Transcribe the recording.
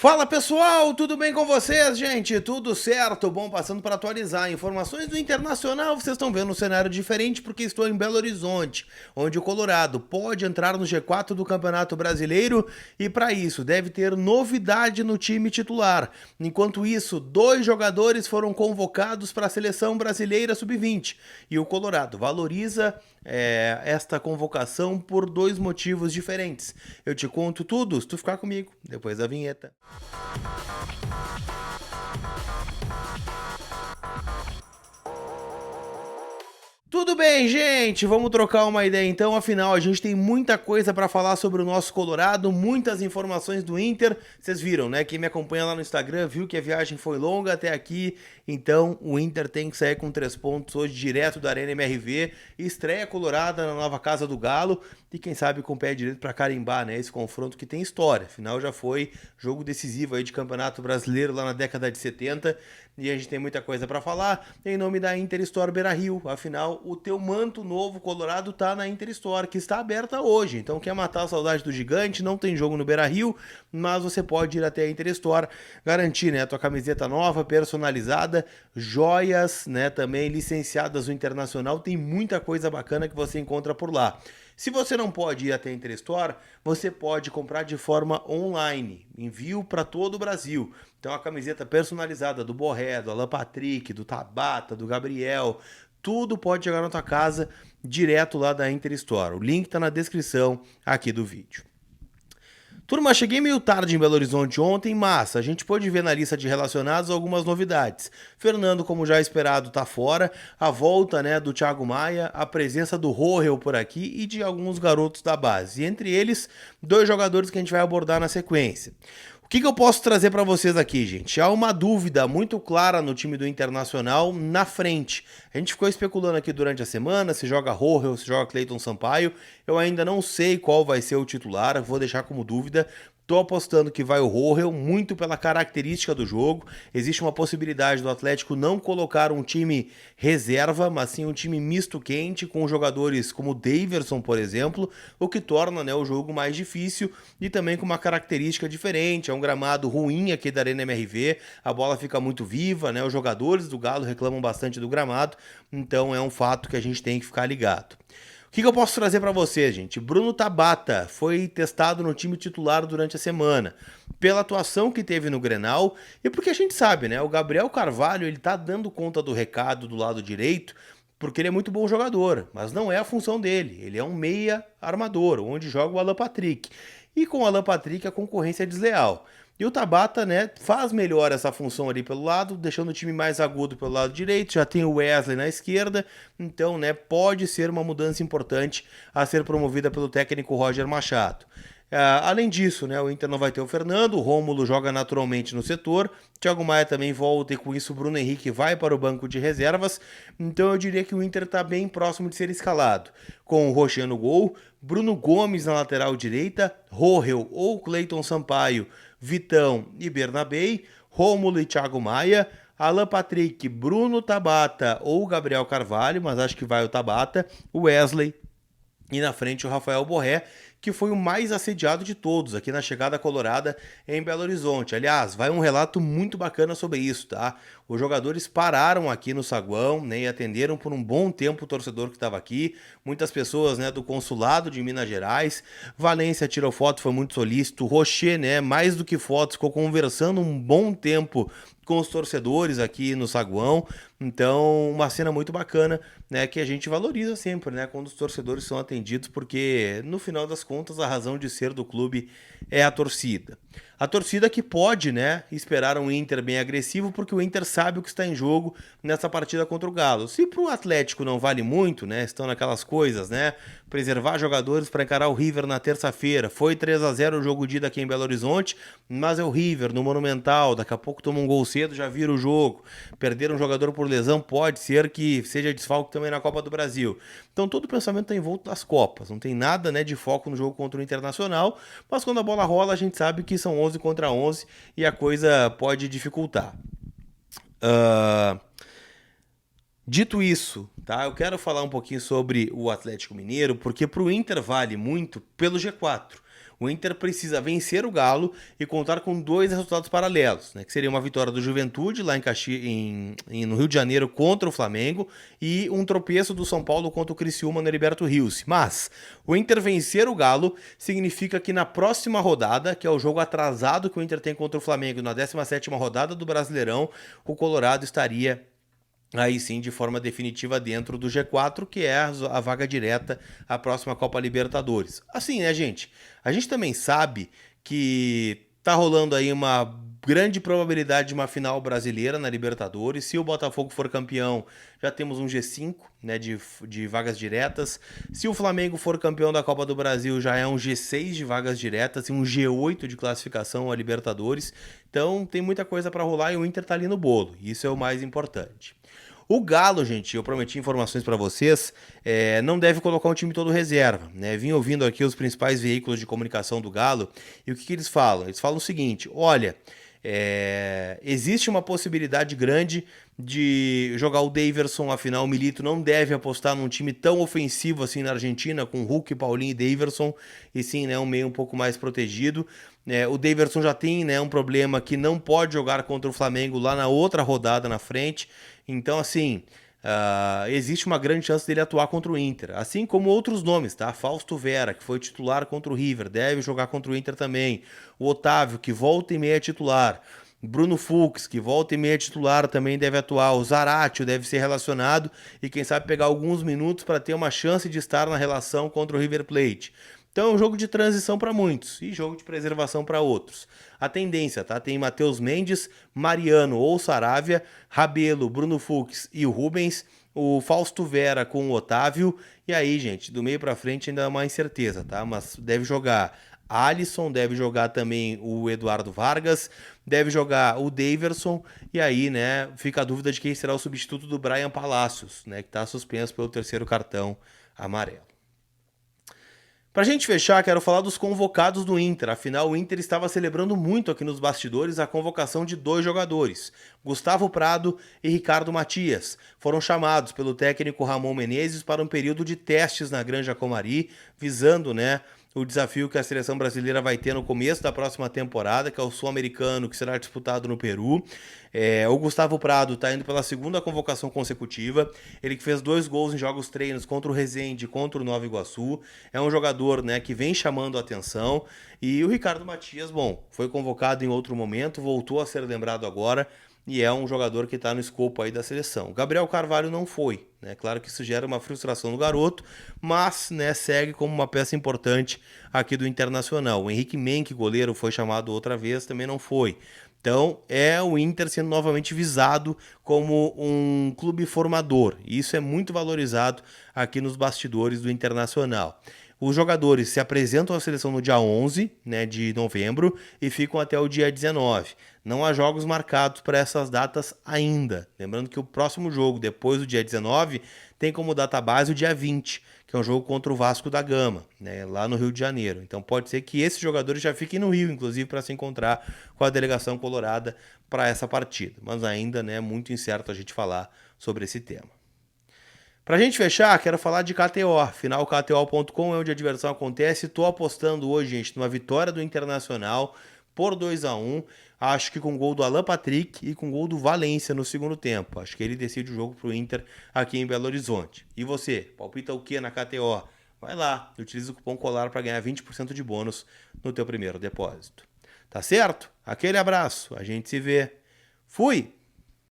Fala pessoal, tudo bem com vocês, gente? Tudo certo? Bom, passando para atualizar informações do Internacional, vocês estão vendo um cenário diferente porque estou em Belo Horizonte, onde o Colorado pode entrar no G4 do Campeonato Brasileiro e para isso deve ter novidade no time titular. Enquanto isso, 2 jogadores foram convocados para a Seleção Brasileira Sub-20 e o Colorado valoriza esta convocação por 2 motivos diferentes. Eu te conto tudo se tu ficar comigo, depois da vinheta. Tudo bem, gente? Vamos trocar uma ideia então. Afinal, a gente tem muita coisa para falar sobre o nosso Colorado, muitas informações do Inter. Vocês viram, né? Quem me acompanha lá no Instagram viu que a viagem foi longa até aqui. Então, o Inter tem que sair com 3 pontos hoje direto da Arena MRV. Estreia colorada na nova Casa do Galo. E quem sabe com o pé direito para carimbar, né? Esse confronto que tem história. Afinal, já foi jogo decisivo aí de Campeonato Brasileiro lá na década de 70. E a gente tem muita coisa para falar em nome da Inter Store Beira-Rio. Afinal, o teu manto novo colorado tá na Inter Store, que está aberta hoje. Então, quer matar a saudade do gigante? Não tem jogo no Beira-Rio, mas você pode ir até a Inter Store, garantir, né, a tua camiseta nova, personalizada, joias, né, também licenciadas no Internacional. Tem muita coisa bacana que você encontra por lá. Se você não pode ir até a Inter Store, você pode comprar de forma online, envio para todo o Brasil. Então a camiseta personalizada do Borré, do Alan Patrick, do Tabata, do Gabriel, tudo pode chegar na tua casa direto lá da Inter Store. O link está na descrição aqui do vídeo. Turma, cheguei meio tarde em Belo Horizonte ontem, mas a gente pôde ver na lista de relacionados algumas novidades. Fernando, como já esperado, tá fora, a volta, né, do Thiago Maia, a presença do Rohel por aqui e de alguns garotos da base. E entre eles, 2 jogadores que a gente vai abordar na sequência. O que eu posso trazer para vocês aqui, gente? Há uma dúvida muito clara no time do Internacional na frente. A gente ficou especulando aqui durante a semana se joga Rohel, se joga Cleiton Sampaio. Eu ainda não sei qual vai ser o titular, vou deixar como dúvida. Tô apostando que vai o Rohel, muito pela característica do jogo. Existe uma possibilidade do Atlético não colocar um time reserva, mas sim um time misto quente, com jogadores como o Daverson, por exemplo, o que torna, né, o jogo mais difícil e também com uma característica diferente. É um gramado ruim aqui da Arena MRV, a bola fica muito viva, né? Os jogadores do Galo reclamam bastante do gramado, então é um fato que a gente tem que ficar ligado. O que eu posso trazer para vocês, gente? Bruno Tabata foi testado no time titular durante a semana, pela atuação que teve no Grenal e porque a gente sabe, né? O Gabriel Carvalho, ele tá dando conta do recado do lado direito, porque ele é muito bom jogador, mas não é a função dele. Ele é um meia armador, onde joga o Alan Patrick. E com o Alan Patrick a concorrência é desleal. E o Tabata, né, faz melhor essa função ali pelo lado, deixando o time mais agudo pelo lado direito, já tem o Wesley na esquerda, então, né, pode ser uma mudança importante a ser promovida pelo técnico Roger Machado. Além disso, né, o Inter não vai ter o Fernando, o Rômulo joga naturalmente no setor, Thiago Maia também volta e com isso o Bruno Henrique vai para o banco de reservas, então eu diria que o Inter está bem próximo de ser escalado, com o Rocher no gol, Bruno Gomes na lateral direita, Rohel ou Cleiton Sampaio, Vitão e Bernabei, Rômulo e Thiago Maia, Alan Patrick, Bruno Tabata ou Gabriel Carvalho, mas acho que vai o Tabata, o Wesley e na frente o Rafael Borré, que foi o mais assediado de todos aqui na chegada colorada em Belo Horizonte. Aliás, vai um relato muito bacana sobre isso, tá? Os jogadores pararam aqui no saguão, né, e atenderam por um bom tempo o torcedor que estava aqui. Muitas pessoas, né, do consulado de Minas Gerais. Valência tirou foto, foi muito solícito. Rocher, né, mais do que fotos, ficou conversando um bom tempo com os torcedores aqui no saguão. Então, uma cena muito bacana, né, que a gente valoriza sempre, né, quando os torcedores são atendidos, porque no final das contas a razão de ser do clube é a torcida. A torcida que pode, né, esperar um Inter bem agressivo, porque o Inter sabe o que está em jogo nessa partida contra o Galo. Se pro Atlético não vale muito, né, estão naquelas coisas, né, preservar jogadores para encarar o River na terça-feira. Foi 3-0 o jogo de ida aqui em Belo Horizonte, mas é o River no Monumental, daqui a pouco toma um gol cedo, já vira o jogo. Perder um jogador por lesão pode ser que seja desfalque também na Copa do Brasil. Então todo o pensamento está envolto das Copas, não tem nada, né, de foco no jogo contra o Internacional, mas quando a bola rola a gente sabe que são 11 contra 11 e a coisa pode dificultar. Dito isso, tá? Eu quero falar um pouquinho sobre o Atlético Mineiro, porque para o Inter vale muito pelo G4. O Inter precisa vencer o Galo e contar com 2 resultados paralelos, né? Que seria uma vitória do Juventude lá no Rio de Janeiro contra o Flamengo e um tropeço do São Paulo contra o Criciúma no Heriberto Rios. Mas o Inter vencer o Galo significa que na próxima rodada, que é o jogo atrasado que o Inter tem contra o Flamengo na 17ª rodada do Brasileirão, o Colorado estaria aí sim de forma definitiva dentro do G4, que é a vaga direta à próxima Copa Libertadores. Assim, né, gente? A gente também sabe que tá rolando aí uma grande probabilidade de uma final brasileira na Libertadores. Se o Botafogo for campeão, já temos um G5, né, de vagas diretas. Se o Flamengo for campeão da Copa do Brasil, já é um G6 de vagas diretas e um G8 de classificação à Libertadores. Então tem muita coisa para rolar e o Inter tá ali no bolo. Isso é o mais importante. O Galo, gente, eu prometi informações para vocês, não deve colocar um time todo reserva, né? Vim ouvindo aqui os principais veículos de comunicação do Galo e o que eles falam? Eles falam o seguinte, olha, existe uma possibilidade grande de jogar o Daverson, afinal o Milito não deve apostar num time tão ofensivo assim na Argentina, com Hulk, Paulinho e Daverson, e sim, né, um meio um pouco mais protegido. O Daverson já tem, né, um problema que não pode jogar contra o Flamengo lá na outra rodada na frente, então assim, existe uma grande chance dele atuar contra o Inter, assim como outros nomes, tá? Fausto Vera, que foi titular contra o River, deve jogar contra o Inter também. O Otávio, que volta e meia titular. Bruno Fux, que volta e meia titular, também deve atuar. O Zaratio deve ser relacionado e quem sabe pegar alguns minutos para ter uma chance de estar na relação contra o River Plate. Então é um jogo de transição para muitos e jogo de preservação para outros. A tendência, tá? Tem Matheus Mendes, Mariano ou Saravia, Rabelo, Bruno Fux e o Rubens, o Fausto Vera com o Otávio. E aí, gente, do meio para frente ainda é uma incerteza, tá? Mas deve jogar Alisson, deve jogar também o Eduardo Vargas, deve jogar o Daverson, e aí, né, fica a dúvida de quem será o substituto do Brian Palacios, né, que está suspenso pelo 3º cartão amarelo. Pra gente fechar, quero falar dos convocados do Inter. Afinal, o Inter estava celebrando muito aqui nos bastidores a convocação de 2 jogadores, Gustavo Prado e Ricardo Matias. Foram chamados pelo técnico Ramon Menezes para um período de testes na Granja Comari, visando, né, o desafio que a seleção brasileira vai ter no começo da próxima temporada, que é o Sul-Americano, que será disputado no Peru. O Gustavo Prado está indo pela 2ª convocação consecutiva. Ele que fez 2 gols em jogos treinos contra o Resende e contra o Nova Iguaçu. É um jogador, né, que vem chamando a atenção. E o Ricardo Matias, bom, foi convocado em outro momento, voltou a ser lembrado agora, e é um jogador que está no escopo aí da seleção. O Gabriel Carvalho não foi, né? Claro que isso gera uma frustração no garoto, mas, né, segue como uma peça importante aqui do Internacional. O Henrique Menck, goleiro, foi chamado outra vez, também não foi. Então, é o Inter sendo novamente visado como um clube formador. E isso é muito valorizado aqui nos bastidores do Internacional. Os jogadores se apresentam à seleção no dia 11, né, de novembro e ficam até o dia 19. Não há jogos marcados para essas datas ainda. Lembrando que o próximo jogo, depois do dia 19, tem como data base o dia 20, que é um jogo contra o Vasco da Gama, né, lá no Rio de Janeiro. Então pode ser que esses jogadores já fiquem no Rio, inclusive, para se encontrar com a delegação colorada para essa partida. Mas ainda, né, é muito incerto a gente falar sobre esse tema. Pra gente fechar, quero falar de KTO. Afinal, KTO.com é onde a diversão acontece. Tô apostando hoje, gente, numa vitória do Internacional por 2-1. Acho que com gol do Alan Patrick e com gol do Valência no segundo tempo. Acho que ele decide o jogo pro Inter aqui em Belo Horizonte. E você, palpita o que na KTO? Vai lá, utiliza o cupom COLAR para ganhar 20% de bônus no teu primeiro depósito. Tá certo? Aquele abraço, a gente se vê. Fui!